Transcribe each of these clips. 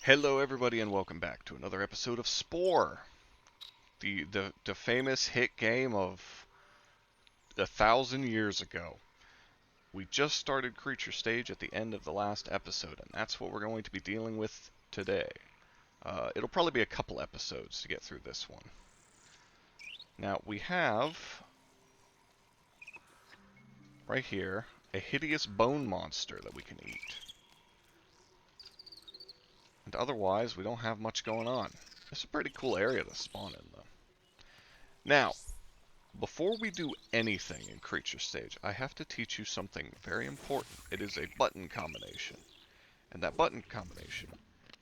Hello, everybody, and welcome back to another episode of Spore, the famous hit game of 1,000 years ago. We just started Creature Stage at the end of the last episode, and that's what we're going to be dealing with today. It'll probably be a couple episodes to get through this one. Now, we have, right here, a hideous bone monster that we can eat. And otherwise, we don't have much going on. It's a pretty cool area to spawn in, though. Now, before we do anything in Creature Stage, I have to teach you something very important. It is a button combination. And that button combination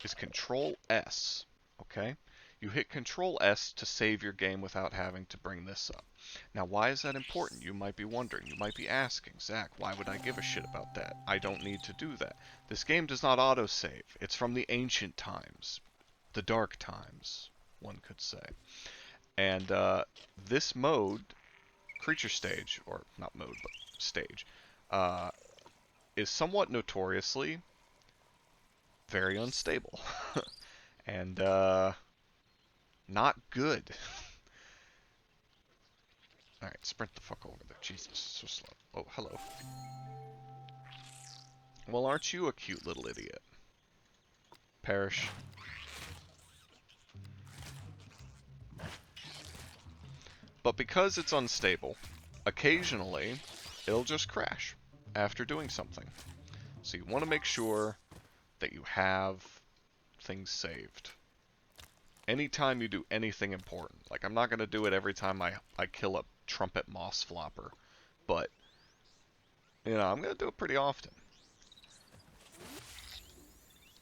is Control S. Okay? You hit Control S to save your game without having to bring this up. Now, why is that important? You might be wondering. You might be asking, Zach, why would I give a shit about that? I don't need to do that. This game does not autosave. It's from the ancient times. The dark times, one could say. And this mode, Creature Stage, or not mode, but stage, is somewhat notoriously very unstable. And not good. Alright, sprint the fuck over there. Jesus, so slow. Oh, hello. Well, aren't you a cute little idiot? Perish. But because it's unstable, occasionally it'll just crash after doing something. So you want to make sure that you have things saved. Anytime you do anything important. Like, I'm not going to do it every time I kill a trumpet moss flopper. But, you know, I'm going to do it pretty often.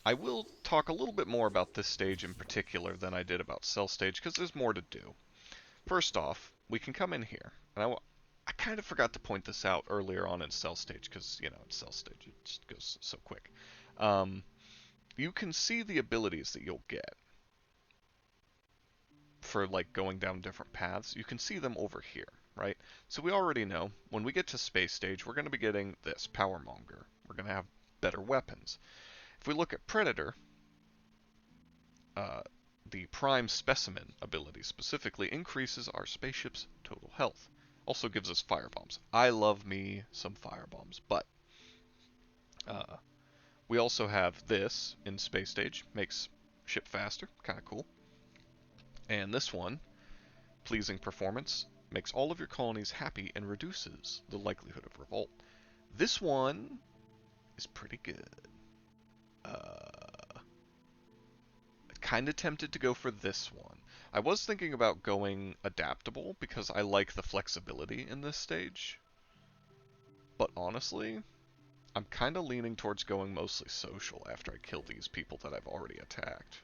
I will talk a little bit more about this stage in particular than I did about Cell Stage, because there's more to do. First off, we can come in here, and I kind of forgot to point this out earlier on in Cell Stage, because, you know, it's Cell Stage, it just goes so quick. You can see the abilities that you'll get for, like, going down different paths. You can see them over here, right? So we already know, when we get to Space Stage, we're going to be getting this, Powermonger. We're going to have better weapons. If we look at Predator, the Prime Specimen ability specifically increases our spaceship's total health. Also gives us firebombs. I love me some firebombs, but we also have this in Space Stage. Makes ship faster, kind of cool. And this one, Pleasing Performance, makes all of your colonies happy and reduces the likelihood of revolt. This one is pretty good. Kind of tempted to go for this one. I was thinking about going adaptable because I like the flexibility in this stage. But honestly, I'm kind of leaning towards going mostly social after I kill these people that I've already attacked.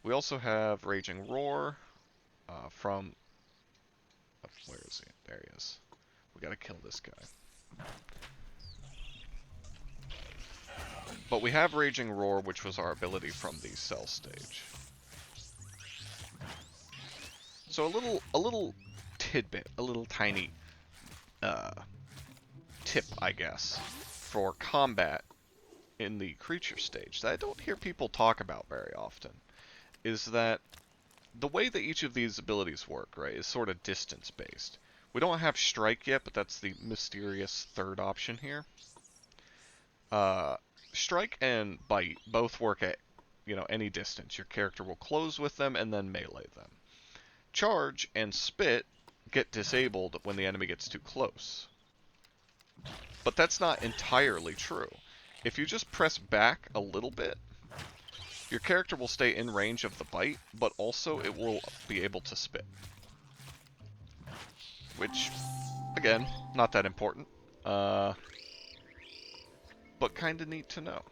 We also have Raging Roar from... Oh, where is he? There he is. We gotta kill this guy. But we have Raging Roar, which was our ability from the Cell Stage. So a little tidbit, a little tiny tip, I guess, for combat in the Creature Stage that I don't hear people talk about very often, is that the way that each of these abilities work, right, is sort of distance-based. We don't have Strike yet, but that's the mysterious third option here. Strike and Bite both work at, you know, any distance. Your character will close with them and then melee them. Charge and Spit get disabled when the enemy gets too close. But that's not entirely true. If you just press back a little bit, your character will stay in range of the bite, but also it will be able to spit. Which, again, not that important. But kind of neat to know.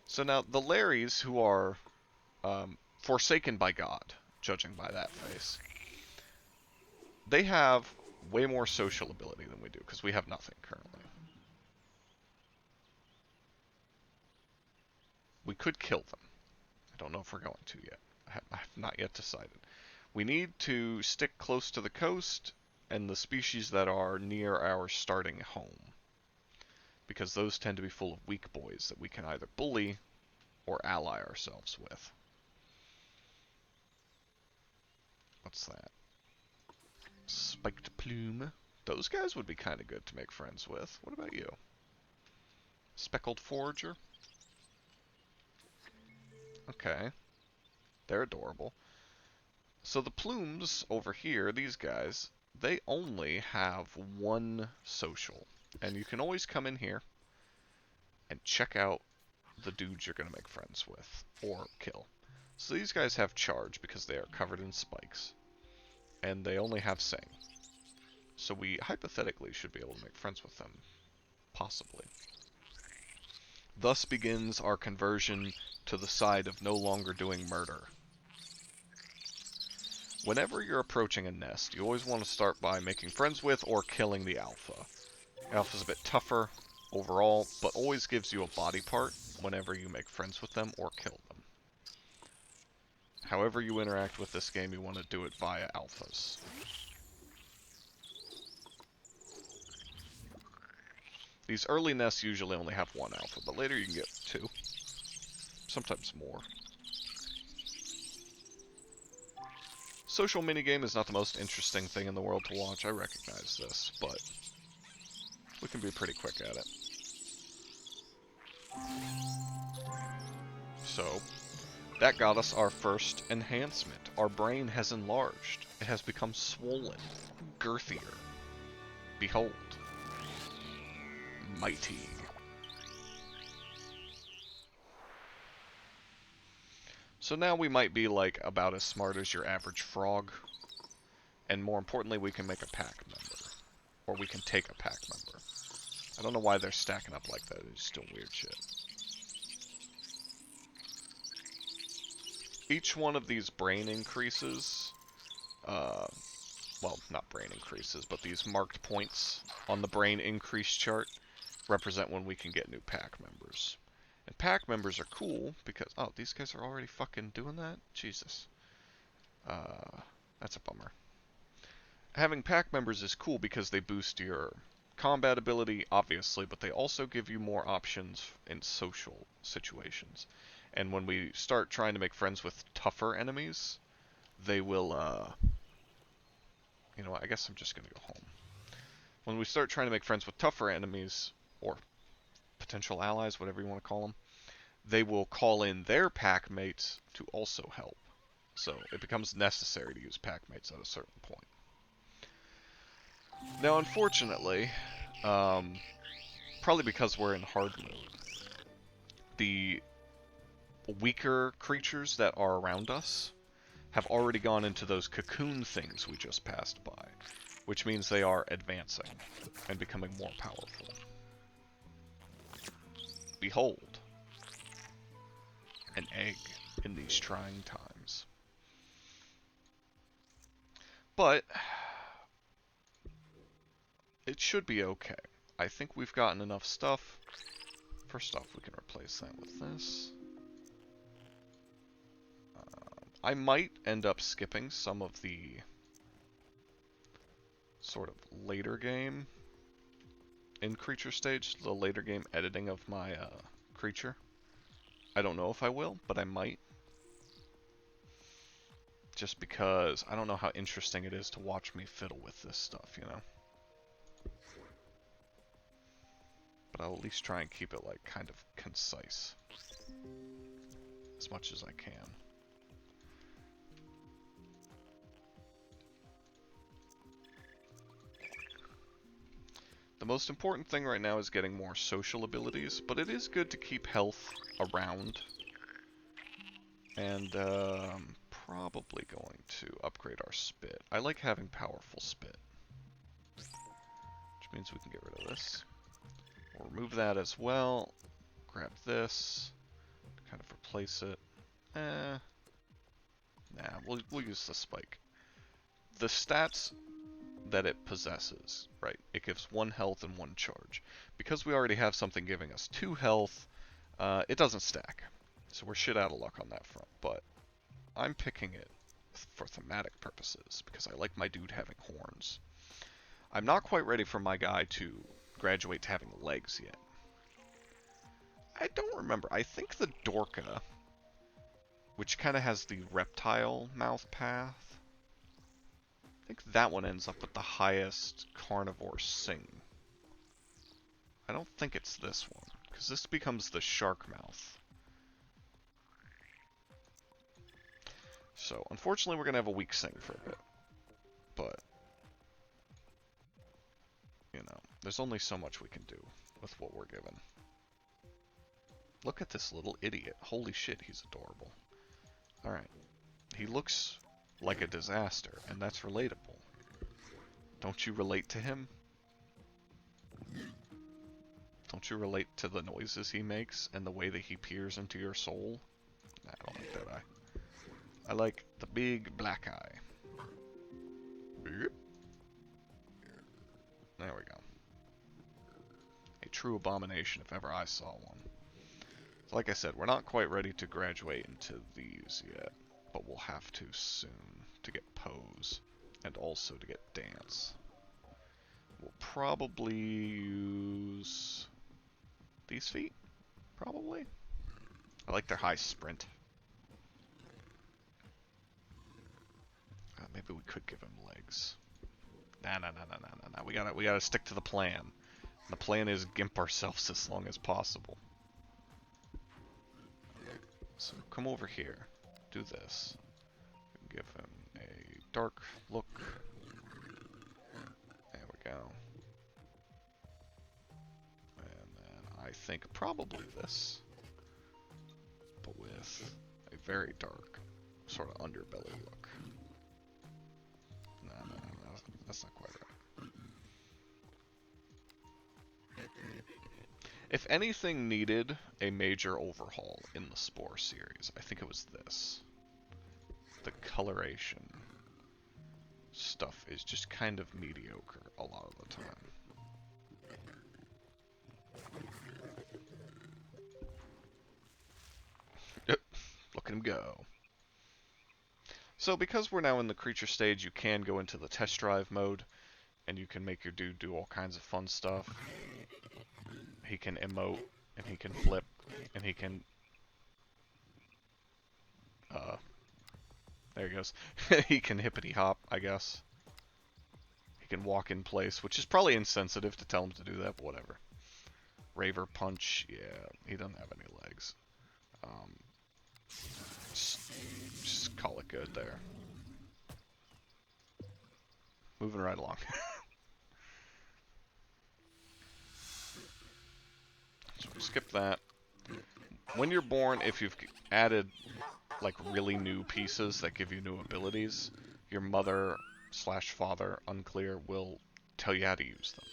So now, the Larrys, who are forsaken by God, judging by that face, they have way more social ability than we do, because we have nothing currently. We could kill them. I don't know if we're going to yet. I have not yet decided. We need to stick close to the coast and the species that are near our starting home, because those tend to be full of weak boys that we can either bully or ally ourselves with. What's that? Spiked plume. Those guys would be kind of good to make friends with. What about you? Speckled forager? Okay. They're adorable. So the plumes over here, these guys, they only have one social. And you can always come in here and check out the dudes you're going to make friends with, or kill. So these guys have charge because they are covered in spikes. And they only have sing. So we hypothetically should be able to make friends with them. Possibly. Thus begins our conversion to the side of no longer doing murder. Whenever you're approaching a nest, you always want to start by making friends with or killing the alpha. Alpha's a bit tougher overall, but always gives you a body part whenever you make friends with them or kill them. However you interact with this game, you want to do it via alphas. These early nests usually only have one alpha, but later you can get two. Sometimes more. Social minigame is not the most interesting thing in the world to watch, I recognize this, but we can be pretty quick at it. So, that got us our first enhancement. Our brain has enlarged. It has become swollen, girthier. Behold. Mighty. So now we might be like about as smart as your average frog. And more importantly, we can make a pack member. Or we can take a pack member. I don't know why they're stacking up like that. It's still weird shit. Each one of these brain increases, well, not brain increases, but these marked points on the brain increase chart represent when we can get new pack members. And pack members are cool because, oh, these guys are already fucking doing that? Jesus. That's a bummer. Having pack members is cool because they boost your combat ability, obviously, but they also give you more options in social situations. And when we start trying to make friends with tougher enemies, they will, you know what, I guess I'm just going to go home. When we start trying to make friends with tougher enemies, or potential allies, whatever you want to call them, they will call in their pack mates to also help. So it becomes necessary to use pack mates at a certain point. Now, unfortunately, probably because we're in hard mode, the weaker creatures that are around us have already gone into those cocoon things we just passed by, which means they are advancing and becoming more powerful. Behold, an egg in these trying times. But it should be okay. I think we've gotten enough stuff. First off, we can replace that with this. I might end up skipping some of the sort of later game in creature stage, the later game editing of my creature. I don't know if I will, but I might. Just because I don't know how interesting it is to watch me fiddle with this stuff, you know? But I'll at least try and keep it, like, kind of concise. As much as I can. The most important thing right now is getting more social abilities, but it is good to keep health around. And I'm probably going to upgrade our spit. I like having powerful spit. Which means we can get rid of this. We'll remove that as well. Grab this. Kind of replace it. Nah, we'll use the spike. The stats that it possesses, right? It gives 1 health and 1 charge. Because we already have something giving us 2 health, it doesn't stack. So we're shit out of luck on that front, but I'm picking it for thematic purposes because I like my dude having horns. I'm not quite ready for my guy to graduate to having legs yet. I don't remember. I think the Dorka, which kind of has the reptile mouth path, I think that one ends up with the highest carnivore sing. I don't think it's this one, because this becomes the shark mouth. So, unfortunately, we're going to have a weak sing for a bit. But, you know, there's only so much we can do with what we're given. Look at this little idiot. Holy shit, he's adorable. Alright. He looks like a disaster, and that's relatable. Don't you relate to him? Don't you relate to the noises he makes and the way that he peers into your soul? I don't like that eye. I like the big black eye. There we go. A true abomination if ever I saw one. So like I said, we're not quite ready to graduate into these yet, but we'll have to soon to get pose and also to get dance. We'll probably use these feet, probably. I like their high sprint. Maybe we could give him legs. Nah. We gotta stick to the plan. The plan is gimp ourselves as long as possible. So come over here. Do this. Give him a dark look. There we go. And then I think probably this, but with a very dark sort of underbelly look. No, that's not quite right. If anything needed a major overhaul in the Spore series, I think it was this. The coloration stuff is just kind of mediocre a lot of the time. Yep, look at him go. So because we're now in the creature stage, you can go into the test drive mode, and you can make your dude do all kinds of fun stuff. He can emote, and he can flip, and he can... there he goes. He can hippity hop, I guess. He can walk in place, which is probably insensitive to tell him to do that, but whatever. Raver punch, yeah, he doesn't have any legs. Just call it good there. Moving right along. So skip that. When you're born, if you've added like really new pieces that give you new abilities, your mother / father, unclear, will tell you how to use them.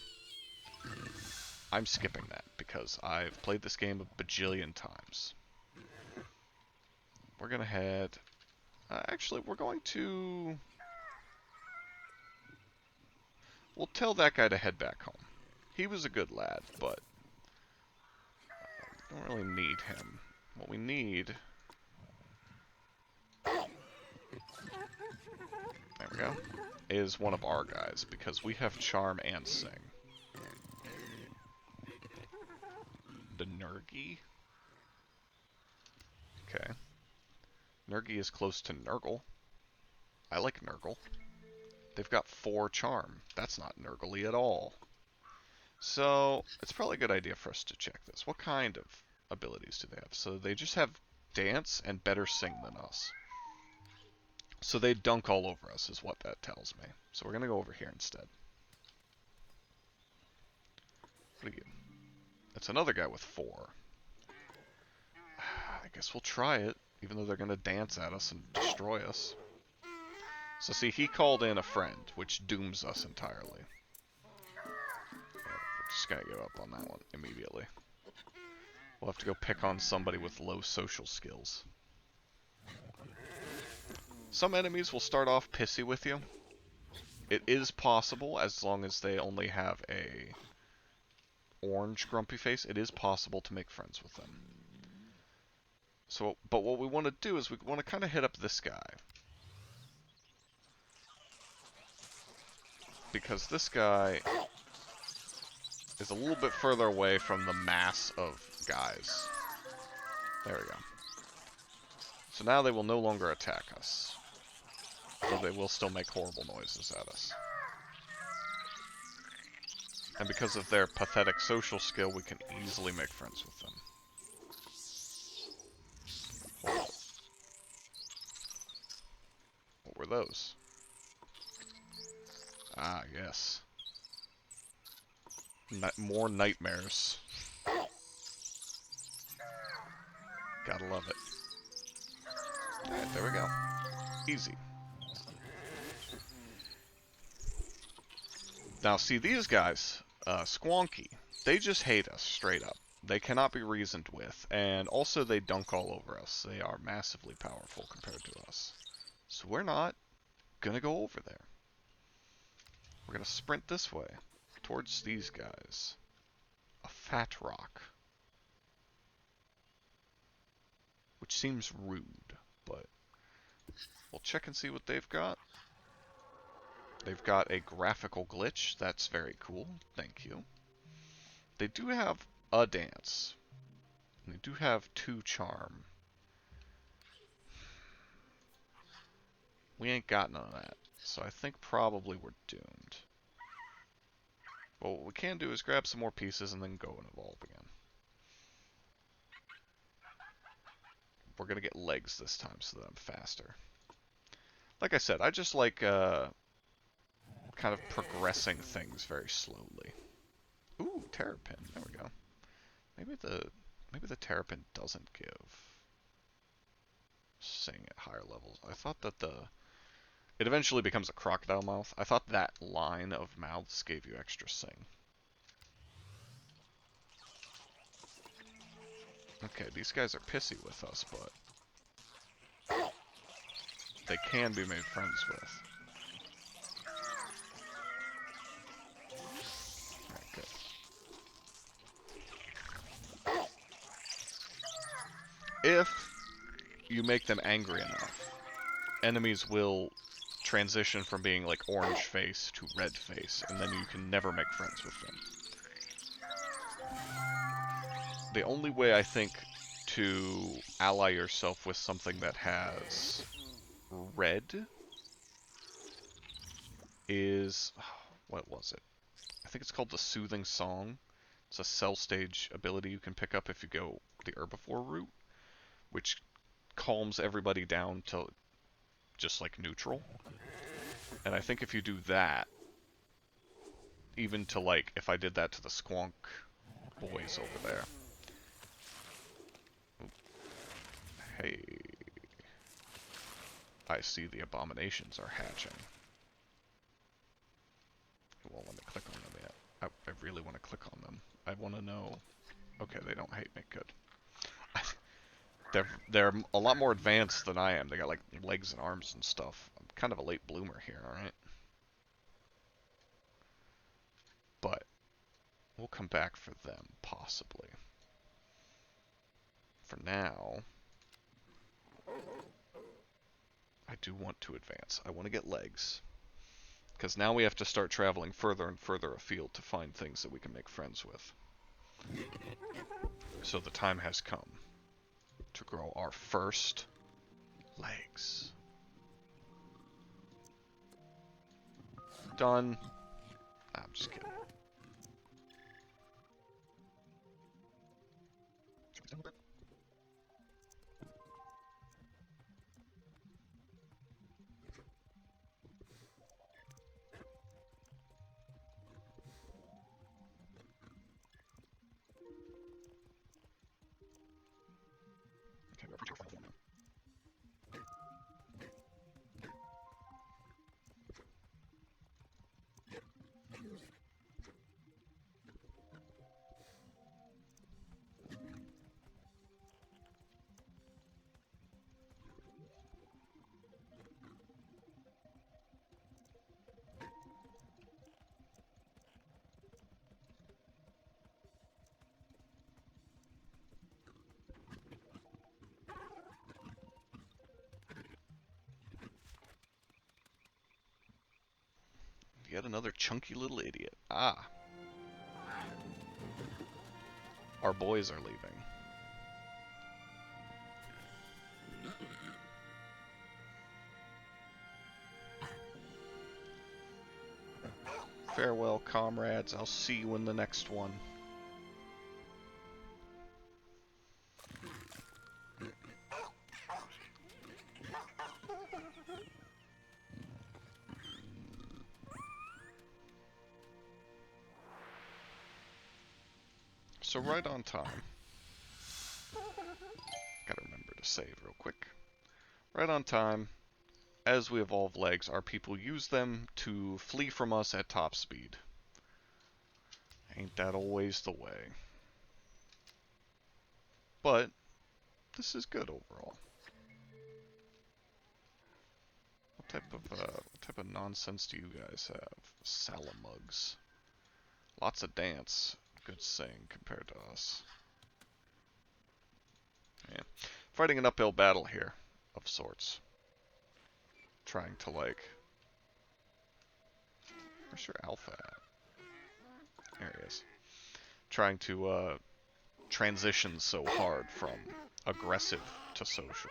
I'm skipping that because I've played this game a bajillion times. We're gonna head... actually, we're going to... We'll tell that guy to head back home. He was a good lad, but... we don't really need him. What we need... there we go. Is one of our guys, because we have Charm and Sing. The Nurgy? Okay. Nurgy is close to Nurgle. I like Nurgle. They've got 4 Charm. That's not Nurgly at all. So, it's probably a good idea for us to check this. What kind of abilities do they have? So they just have Dance and better Sing than us. So they dunk all over us, is what that tells me. So we're going to go over here instead. What are you? That's another guy with 4. I guess we'll try it, even though they're going to dance at us and destroy us. So see, he called in a friend, which dooms us entirely. We're just going to give up on that one immediately. We'll have to go pick on somebody with low social skills. Some enemies will start off pissy with you. It is possible, as long as they only have a orange grumpy face, it is possible to make friends with them. So, but what we want to do is we want to kind of hit up this guy. Because this guy is a little bit further away from the mass of guys. There we go. So now they will no longer attack us. Though they will still make horrible noises at us. And because of their pathetic social skill, we can easily make friends with them. What were those? Ah, yes. More nightmares. Gotta love it. Alright, there we go. Easy. Now, see, these guys, Squonky, they just hate us, straight up. They cannot be reasoned with, and also they dunk all over us. They are massively powerful compared to us. So we're not gonna go over there. We're gonna sprint this way, towards these guys. A fat rock. Which seems rude, but we'll check and see what they've got. They've got a graphical glitch. That's very cool. Thank you. They do have a dance. They do have 2 charm. We ain't got none of that. So I think probably we're doomed. But what we can do is grab some more pieces and then go and evolve again. We're going to get legs this time so that I'm faster. Like I said, I just like kind of progressing things very slowly. Ooh, Terrapin. There we go. Maybe the Terrapin doesn't give sing at higher levels. I thought that it eventually becomes a crocodile mouth. I thought that line of mouths gave you extra sing. Okay, these guys are pissy with us, but they can be made friends with. Alright, good. If you make them angry enough, enemies will transition from being like orange face to red face, and then you can never make friends with them. The only way I think to ally yourself with something that has red is, what was it? I think it's called the Soothing Song. It's a cell stage ability you can pick up if you go the herbivore route, which calms everybody down to just like neutral. And I think if you do that, even to like, if I did that to the Squonk boys over there. Hey. I see the abominations are hatching. It won't let me click on them yet. I really want to click on them. I want to know... Okay, they don't hate me. Good. They're a lot more advanced than I am. They got like legs and arms and stuff. I'm kind of a late bloomer here, alright? But we'll come back for them, possibly. For now, I do want to advance. I want to get legs. Because now we have to start traveling further and further afield to find things that we can make friends with. So the time has come to grow our first legs. Done. I'm just kidding. Okay, we're pretty far now. Yet another chunky little idiot. Ah. Our boys are leaving. Farewell, comrades. I'll see you in the next one. So right on time. Gotta remember to save real quick. Right on time. As we evolve legs, our people use them to flee from us at top speed. Ain't that always the way? But this is good overall. What type of nonsense do you guys have? Salamugs. Lots of dance. Good sing compared to us. Yeah. Fighting an uphill battle here, of sorts. Trying to, like... Where's your alpha at? There he is. Trying to, transition so hard from aggressive to social.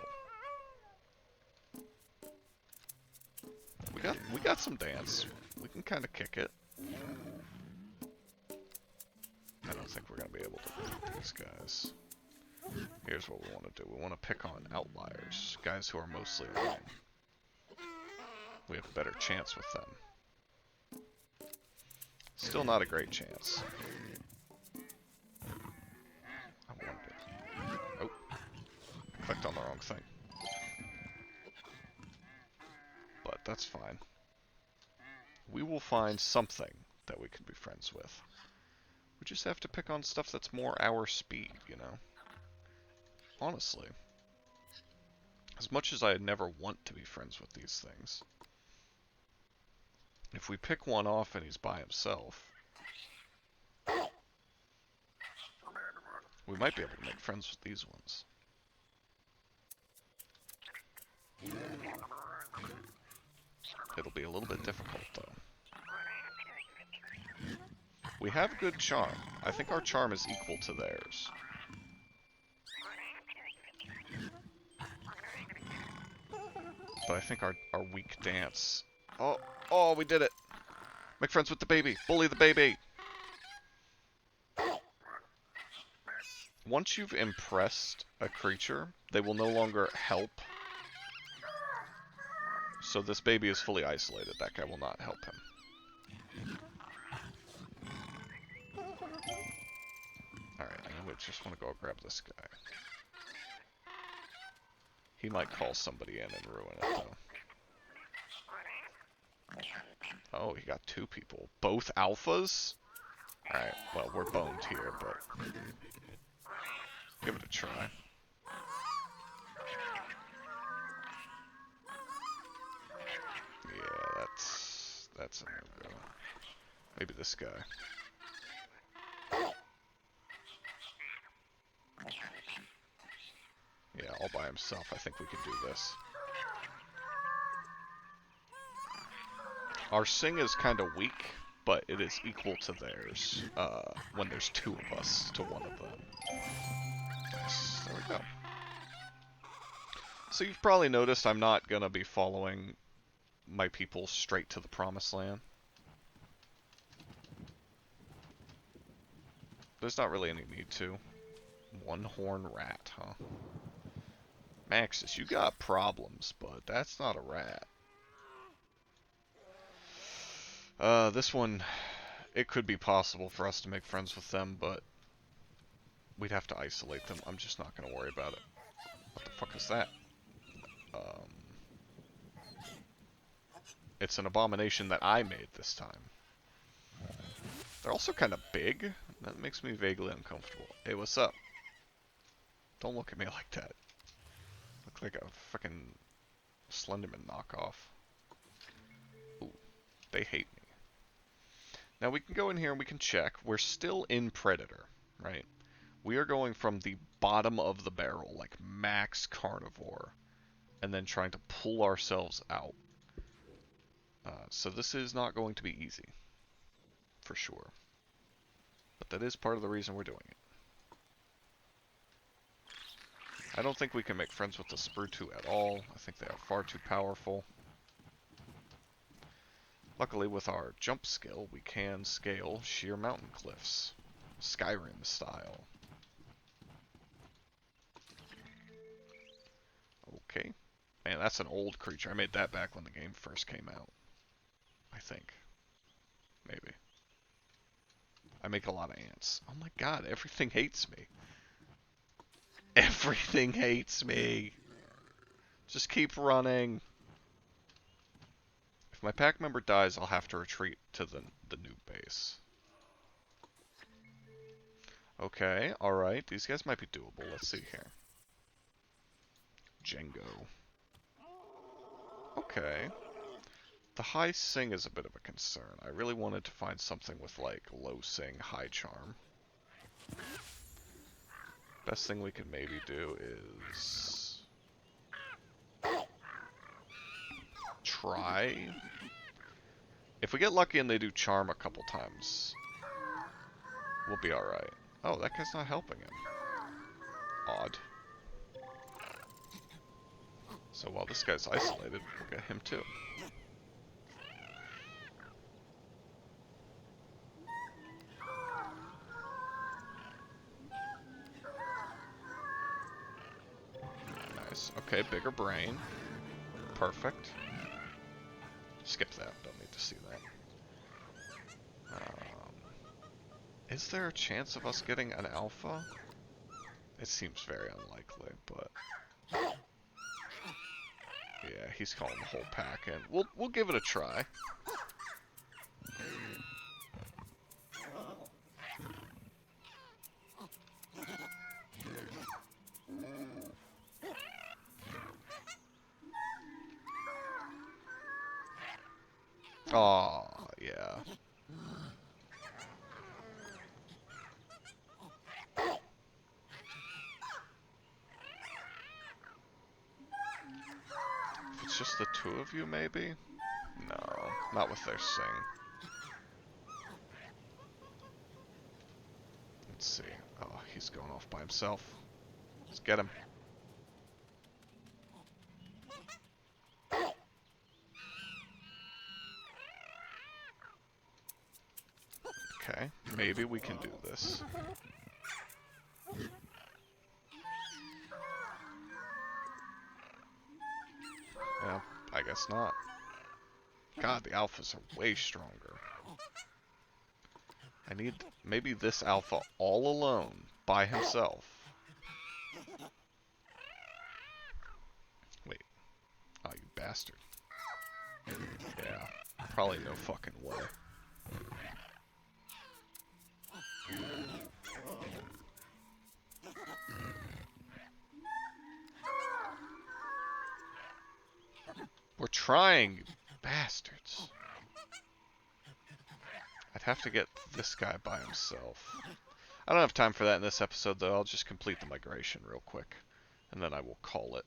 We got some dance. We can kind of kick it. I don't think we're gonna be able to beat these guys. Here's what we want to do. We want to pick on outliers, guys who are mostly alone. We have a better chance with them. Still not a great chance. I wonder. Oh, I clicked on the wrong thing. But that's fine. We will find something that we can be friends with. We just have to pick on stuff that's more our speed, you know? Honestly. As much as I never want to be friends with these things, if we pick one off and he's by himself, we might be able to make friends with these ones. It'll be a little bit difficult, though. We have good charm. I think our charm is equal to theirs. But I think our weak dance... Oh, we did it! Make friends with the baby! Bully the baby! Once you've impressed a creature, they will no longer help. So this baby is fully isolated. That guy will not help him. Alright, I just want to go grab this guy. He might call somebody in and ruin it, though. Oh, he got two people. Both alphas? Alright, well, we're boned here, but... give it a try. Yeah, that's a no-go. Maybe this guy. Yeah, all by himself. I think we can do this. Our sing is kind of weak, but it is equal to theirs when there's two of us to one of them. Nice. There we go. So you've probably noticed I'm not going to be following my people straight to the promised land. There's not really any need to. One-horn rat, huh? Maxis, you got problems, but that's not a rat. This one, it could be possible for us to make friends with them, but we'd have to isolate them. I'm just not going to worry about it. What the fuck is that? It's an abomination that I made this time. They're also kind of big. That makes me vaguely uncomfortable. Hey, what's up? Don't look at me like that. Look like a fucking Slenderman knockoff. Ooh, they hate me. Now we can go in here and we can check. We're still in Predator, right? We are going from the bottom of the barrel, like max carnivore, and then trying to pull ourselves out. So this is not going to be easy, for sure. But that is part of the reason we're doing it. I don't think we can make friends with the Spore 2 at all. I think they are far too powerful. Luckily, with our jump skill, we can scale sheer mountain cliffs. Skyrim style. Okay. Man, that's an old creature. I made that back when the game first came out. I think. Maybe. I make a lot of ants. Oh my god, everything hates me. Everything hates me. Just keep running. If my pack member dies, I'll have to retreat to the new base. Okay, alright. These guys might be doable. Let's see here. Django. Okay. The high sing is a bit of a concern. I really wanted to find something with, like, low sing, high charm. Best thing we could maybe do is... try? If we get lucky and they do charm a couple times, we'll be alright. Oh, that guy's not helping him. Odd. So while this guy's isolated, we'll get him too. Nice. Okay, bigger brain. Perfect. Skip that. Don't need to see that. Is there a chance of us getting an alpha? It seems very unlikely, but... yeah, he's calling the whole pack in. We'll give it a try. Aw, yeah. If it's just the two of you, maybe? No, not with their sing. Let's see. Oh, he's going off by himself. Let's get him. Okay, maybe we can do this. Yeah, I guess not. God, the alphas are way stronger. I need maybe this alpha all alone, by himself. Wait. Oh, you bastard. Yeah, probably no fucking way. We're trying, you bastards. I'd have to get this guy by himself. I don't have time for that in this episode, though. I'll just complete the migration real quick, and then I will call it.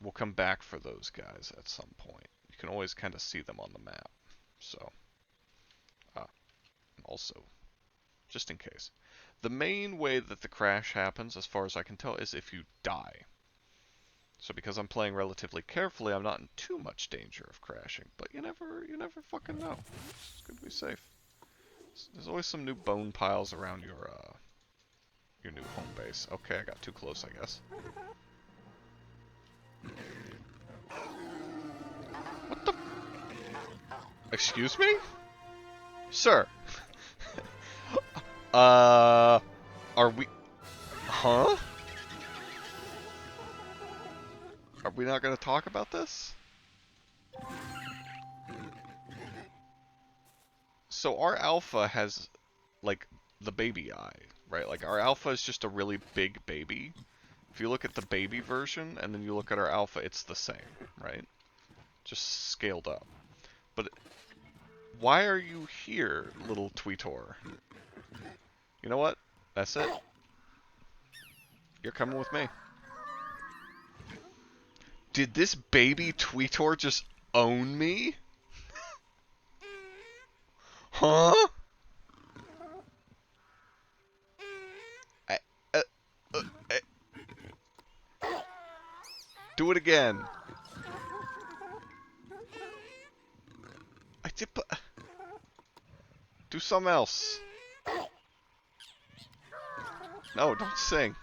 We'll come back for those guys at some point. You can always kind of see them on the map. So, also, just in case. The main way that the crash happens, as far as I can tell, is if you die. So because I'm playing relatively carefully, I'm not in too much danger of crashing. But you never fucking know. It's good to be safe. There's always some new bone piles around your new home base. Okay, I got too close, I guess. What the? Excuse me? Sir. Are we... Huh? Are we not going to talk about this? So our alpha has, like, the baby eye, right? Like, our alpha is just a really big baby. If you look at the baby version, and then you look at our alpha, it's the same, right? Just scaled up. But why are you here, little Tweetor? You know what? That's it. You're coming with me. Did this baby Tweetor just own me? Huh? Do it again. Do something else. No, don't sing.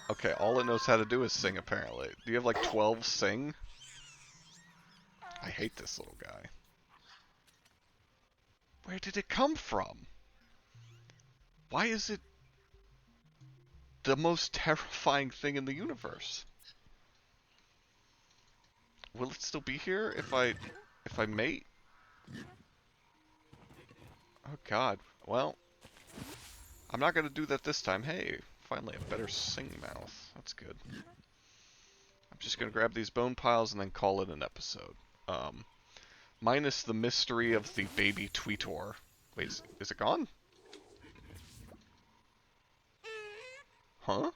Okay, all it knows how to do is sing, apparently. Do you have like 12 sing? I hate this little guy. Where did it come from? Why is it the most terrifying thing in the universe? Will it still be here if I mate? Oh god. Well, I'm not gonna do that this time. Hey, finally a better sing mouth. That's good. I'm just gonna grab these bone piles and then call it an episode. Minus the mystery of the baby Tweetor. Wait, is it gone? Huh?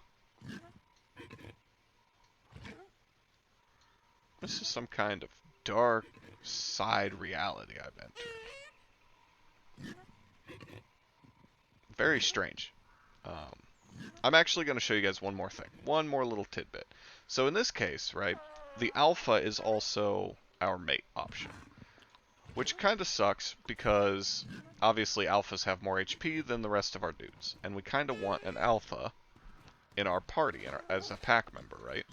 This is some kind of dark side reality I've entered. Very strange. I'm actually going to show you guys one more thing. One more little tidbit. So in this case, right, the alpha is also our mate option. Which kind of sucks because obviously alphas have more HP than the rest of our dudes. And we kind of want an alpha in our party as a pack member, right?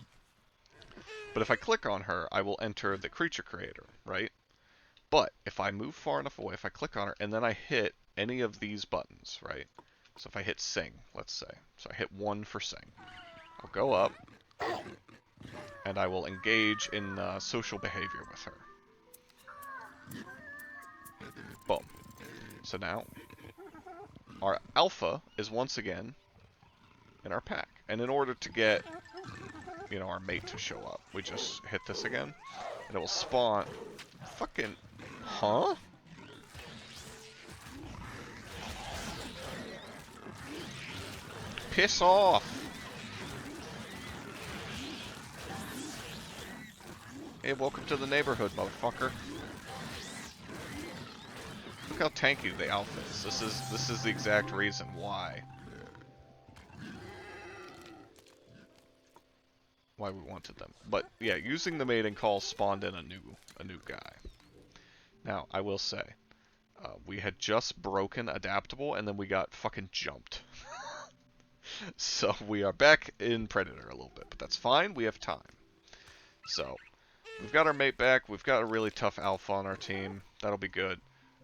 But if I click on her, I will enter the creature creator, right? But if I move far enough away, if I click on her and then I hit any of these buttons, right? So if I hit sing, let's say. So I hit 1 for sing. I'll go up and I will engage in social behavior with her. Boom. So now our alpha is once again in our pack. And in order to get, you know, our mate to show up, we just hit this again and it will spawn. Fucking, huh? Piss off! Hey, welcome to the neighborhood, motherfucker. Look how tanky the alpha is. This is the exact reason why we wanted them. But yeah, using the mating call spawned in a new guy. Now, I will say, we had just broken adaptable and then we got fucking jumped. So we are back in Predator a little bit, but that's fine, we have time. So, we've got our mate back, we've got a really tough alpha on our team, that'll be good.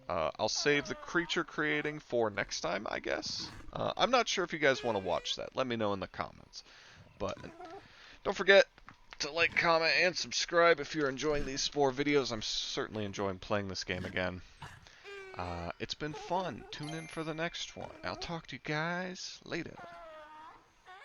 I'll save the creature creating for next time, I guess. I'm not sure if you guys want to watch that, let me know in the comments. But don't forget to like, comment, and subscribe if you're enjoying these Spore videos. I'm certainly enjoying playing this game again. It's been fun. Tune in for the next one. I'll talk to you guys later.